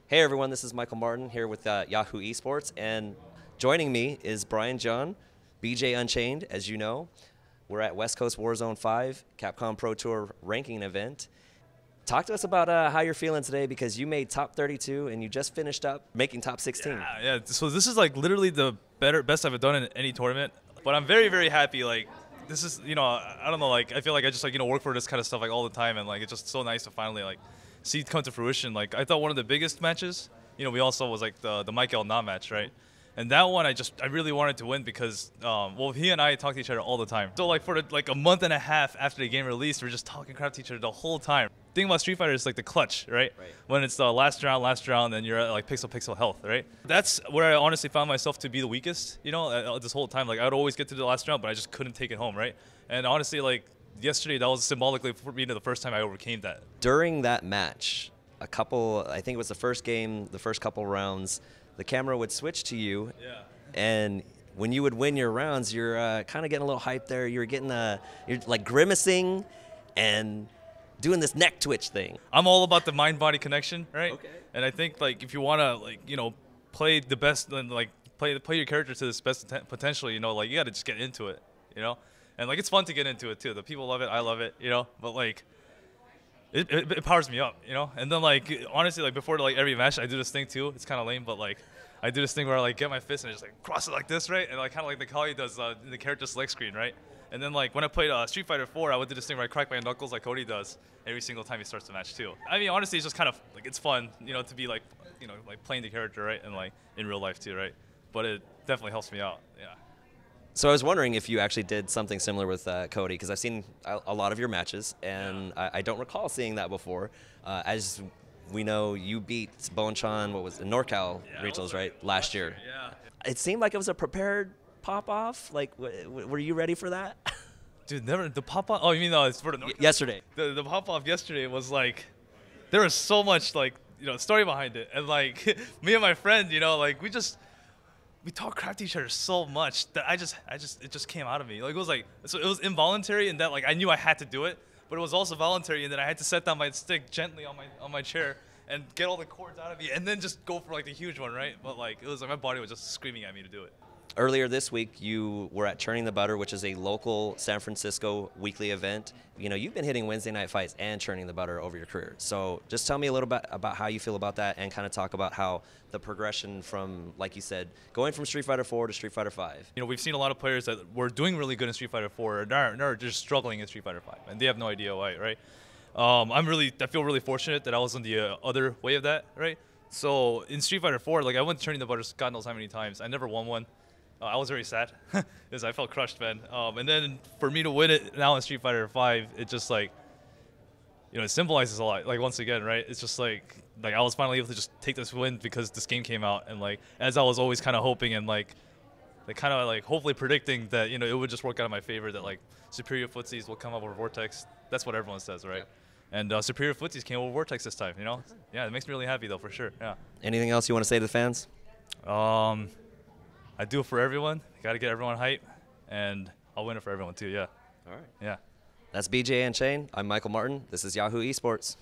Hey everyone, this is Michael Martin here with Yahoo Esports, and joining me is Jeon, BJ Unchained. As you know, we're at West Coast Warzone 5, Capcom Pro Tour ranking event. Talk to us about how you're feeling today, because you made top 32 and you just finised up making top 16. Yeah. So this is like literally the best I've done in any tournament. But I'm very, very happy. Like, this is, I don't know, like, I feel like I just, like, work for this kind of stuff, like, all the time. And, like, it's just so nice to finally, like, see it come to fruition. Like, I thought one of the biggest matches, we all saw was, like, the Michael Na match, right? And that one, I really wanted to win because, well, he and I talk to each other all the time. So, like, for, like, a month and a half after the game released, we're just talking crap to each other the whole time. The thing about Street Fighter is, like, the clutch, right? When it's the last round, then you're at, like, pixel health, right? That's where I honestly found myself to be the weakest, this whole time. Like, I would always get to the last round, but I just couldn't take it home, right? And honestly, like, yesterday, that was symbolically for me the first time I overcame that. During that match, I think it was the first game, the first couple rounds, the camera would switch to you. Yeah. And when you would win your rounds, you're kind of getting a little hyped there. You're getting you're like grimacing and doing this neck twitch thing. I'm all about the mind-body connection, right? Okay. And I think, like, if you want to, like, play the best, and, like, play your character to this best potential, like, you got to just get into it, And, like, it's fun to get into it, too. The people love it. I love it, But, like, it powers me up, And then, like, honestly, like, before, like, every match, I do this thing, too. It's kind of lame, but, like, I do this thing where I, like, get my fist and I just, like, cross it like this, right? And, like, kind of like the Kali does in the character select screen, right? And then, like, when I played Street Fighter 4, I would do this thing where I crack my knuckles like Cody does every single time he starts the match, too. I mean, honestly, it's just kind of, like, it's fun, to be, like, like, playing the character, right? And, like, in real life, too, right? But it definitely helps me out, yeah. So I was wondering if you actually did something similar with Cody, because I've seen a lot of your matches, and I don't recall seeing that before. As we know, you beat Bonchan, what was the NorCal regionals, right, last year? Yeah. It seemed like it was a prepared pop-off. Like, were you ready for that? Dude, never. The pop-off? Oh, you mean it's for the NorCal? Yesterday. The pop-off yesterday was, like, there was so much, like, story behind it. And, like, me and my friend, like, we talk crap to each other so much that it just came out of me. Like, it was like, so it was involuntary in that, like, I knew I had to do it, but it was also voluntary in that I had to set down my stick gently on my chair and get all the cords out of me and then just go for, like, the huge one, right? But, like, it was like my body was just screaming at me to do it. Earlier this week, you were at Churning the Butter, which is a local San Francisco weekly event. You've been hitting Wednesday night fights and Churning the Butter over your career. So just tell me a little bit about how you feel about that, and kind of talk about how the progression from, like you said, going from Street Fighter 4 to Street Fighter 5. We've seen a lot of players that were doing really good in Street Fighter 4 and are just struggling in Street Fighter 5, and they have no idea why, right? I feel really fortunate that I was on the other way of that, right? So in Street Fighter 4, like, I went to Churning the Butter God knows how many times. I never won one. I was very sad because I felt crushed, man. And then for me to win it now in Street Fighter 5, it just, like, it symbolizes a lot. Like, once again, right? It's just like I was finally able to just take this win because this game came out, and, like, as I was always kind of hoping and, like kind of, like, hopefully predicting that, it would just work out in my favor, that, like, superior footsies will come up over Vortex. That's what everyone says, right? Yeah. And superior footsies came over Vortex this time, Yeah, it makes me really happy, though, for sure, yeah. Anything else you want to say to the fans? I do it for everyone. Got to get everyone hype, and I'll win it for everyone too. Yeah. All right. Yeah. That's BJ Unchained. I'm Michael Martin. This is Yahoo Esports.